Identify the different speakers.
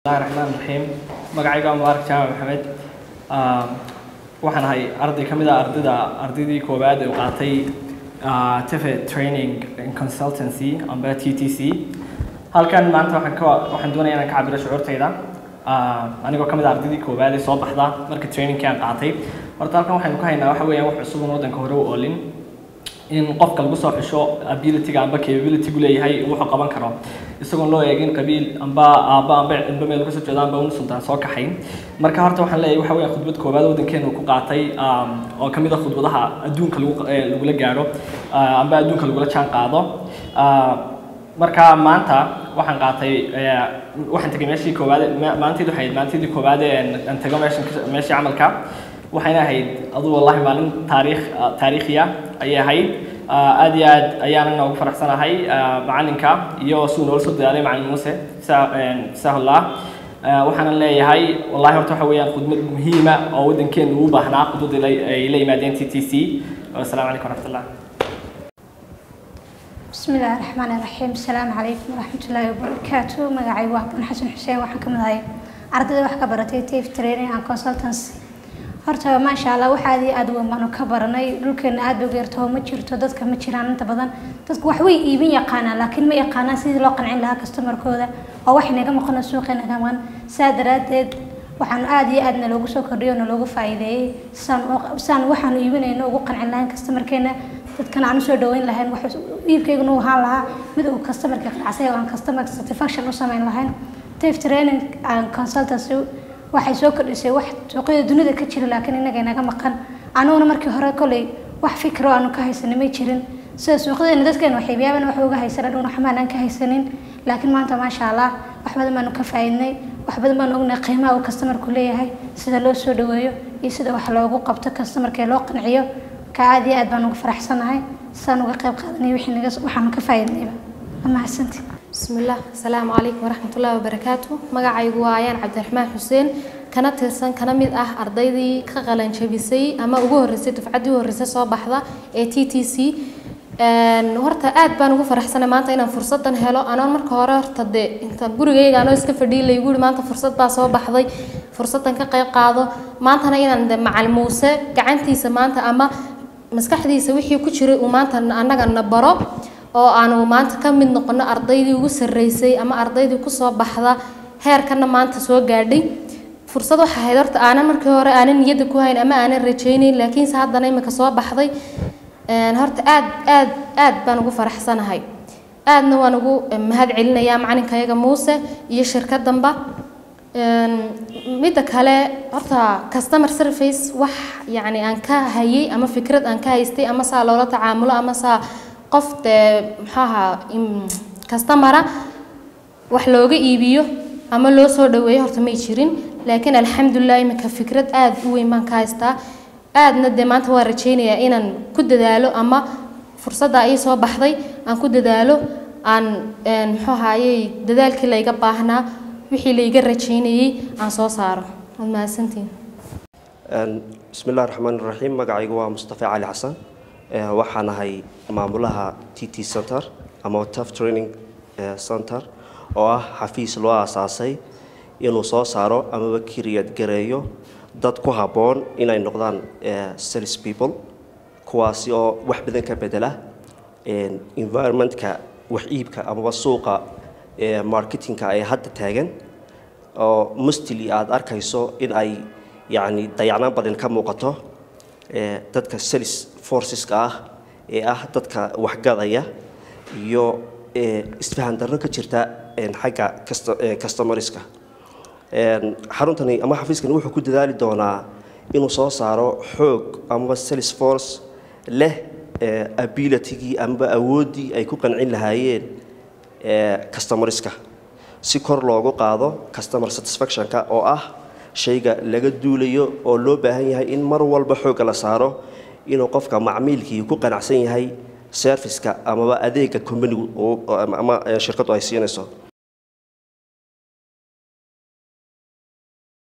Speaker 1: الله الرحمن الرحيم magacayga Mubarak Jaamac Maxamed waxaan ahay arday kamid ah ardaydii koobaad ee qaatay TEFE training in consultancy amba TTC halkan maanta waxaan doonayaa inaan ka cabiro shucuurtayda anigoo kamid ah ardaydii koobaad ee soo baxda markii training-kii aan qaatay horta halkan waxaan ku haynaa waxa weeyaan wax cusub oo wadanka hore u oolin in qofka lagu soo xisho ability-ga amba capability-gu leeyahay wuxuu qaban karo isagoo loo eegin qabiil amba meel ka soo jeeda amba uu sultaan soo kaxay marka horta waxaan leeyahay waxa weeye khudbad koobaad wadankeena ku qaatay oo kamid ah khudbadaha adduunka lagu la gaaro amba adduunka lagu la jaan qaado marka maanta waxaan qaatay waxaan tagay meeshii koobaad maantii koobaad aan tago meeshii camalka waxayna ahayd adu wallahi maalin taariikhiya ayay ahayd aad iyo aad ayaan ugu faraxsanahay macalinka iyo soo nool soo daalay macallin Muuse sahla waxaan leeyahay wallahi horta waxa weeyaan khudmad muhiima oo wadankeena u baahnaa khudbad ay la yimaadeen TTC assalaamu calaykum waraxmatullah
Speaker 2: بسم الله الرحمن الرحيم السلام عليكم ورحمة الله وبركاته مقاعي واحد حسن حسين وحن كمدهاي أردد وحكا برتي TEFE training and consultancy horta ma sha Allah waxaadii aad waanu ka baranay dhulkeena aad u geerto ma jirto dadka ma jiraan inta badan dadku wax way iibin yaqaanaan laakiin ma yaqaanaan sidii loo qancin lahaa customer-kooda oo wax inaga maqan suuqeena kamaan saadaradeed waxaan aad iyo aadna loogu soo kordhiyo oo loogu faa'iideeyay san waxaan iibinayno ugu qancin lahayn customer-keena dadkan aan soo dhaweyn lahayn wax iibkeyguna uu ahaan lahaa mid uu customer-ka qancay oo aan customer satisfaction u sameyn lahayn TEFE training and consultancy waxay soo kordhisay wax suuqyada dunida ka jira laakiin inaga inaga maqan anuna markii hore kolay wax fikro aanu ka haysanay ma jirin sida suuqyada dadkeena waxay biyaaban wax uga haysanay dhuna xamaanan ka haysanin laakiin maanta ma sha Allah wax badan baan ka faa'iidnay wax badan baan ognay qiimaha uu customer-ku leeyahay sida loo soo dhaweeyo iyo sida wax loogu qabto customer-ka loo qanciyo ka aad iyo aad baan ugu faraxsanahay saan uga qayb qaadanay waxaan ka faa'iidnay ama xasanti
Speaker 3: بسم الله السلام عليكم ورحمة الله وبركاته مقاعي قوايان عبد الرحمن حسين كانت ترسن كان ميد أرضيدي كغلان شبيسي أما أقوه الرسي تفعدي الرسي صوب بحضة TTC نهارتا آد بان ugu faraxsana maanta inaan fursadan helo anaan marka hore horta inta gurigayga anoo iska fadhiyay la igu maanta fursad baa soo baxday fursadan ka qayb qaado maantana inaan macallin Muuse gacantiisa maanta ama maskaxdiisa wixii ku jiray uu maanta anaga na baro oo aanu maanta ka mid noqono ardaydii ugu sareysay ama ardaydii ku soo baxda heerkana maanta soo gaadhay fursad waxa ahayd horta aanan markii hore aanan niyada ku hayn ama aanan rajaynayn laakiin haddana imika soo baxday horta aad baan ugu faraxsanahay aadna waan ugu mahad celinayaa macalinkayaga Muuse iyo shirkadanba mid kale horta customer service wax yaani aan ka hayay ama fikrad aan ka haystay ama saa loola tacaamulo ama saa qof maxaa customer wax looga iibiyo ama loo soo dhaweeyo horta ma jirin laakiin alxamdulillah imika fikrad aad u weyn baan ka haystaa aadna maanta waan rajaynayaa inaan ku dadaalo ama fursadda ay soo baxday aan ku dadaalo aan muxuu ahaayay dadaalkii la iga baahnaa wixii la iga rajaynayay aan soo saaro mahadsantiin
Speaker 4: bismillaahir rahmaanir rahiim magacaygu waa Mustafa Ali Xasan waxaan ahay maamulaha TT Center ama TEFE Training Center oo ah xafiis loo aasaasay inuu soo saaro ama wakiriyad gareeyo dad ku haboon inay noqdaan sales people kuwaasi oo wax badan ka bedela environment-ka wax iibka ama suuqa marketing-ka ay hadda taagan oo mustili aad arkayso in ay yaani dayacnaan badan ka muuqato dadka sales forces-ka ah dadka wax gadaya iyo isfahan darro ka jirta xagga customer-iska xaruntani ama xafiiskani wuxuu ku dadaali doonaa inuu soo saaro xoog ama sales force leh ability-gii ama awoodii ay ku qancin lahaayeen customer-iska si kor loogu qaado customer satisfaction-ka oo ah shayga laga duulayo oo loo baahan yahay in mar walba xoog la saaro inuu qofka macmiilkii ku qanacsan yahay service-ka ama adeegga company ama shirkadu ay siinayso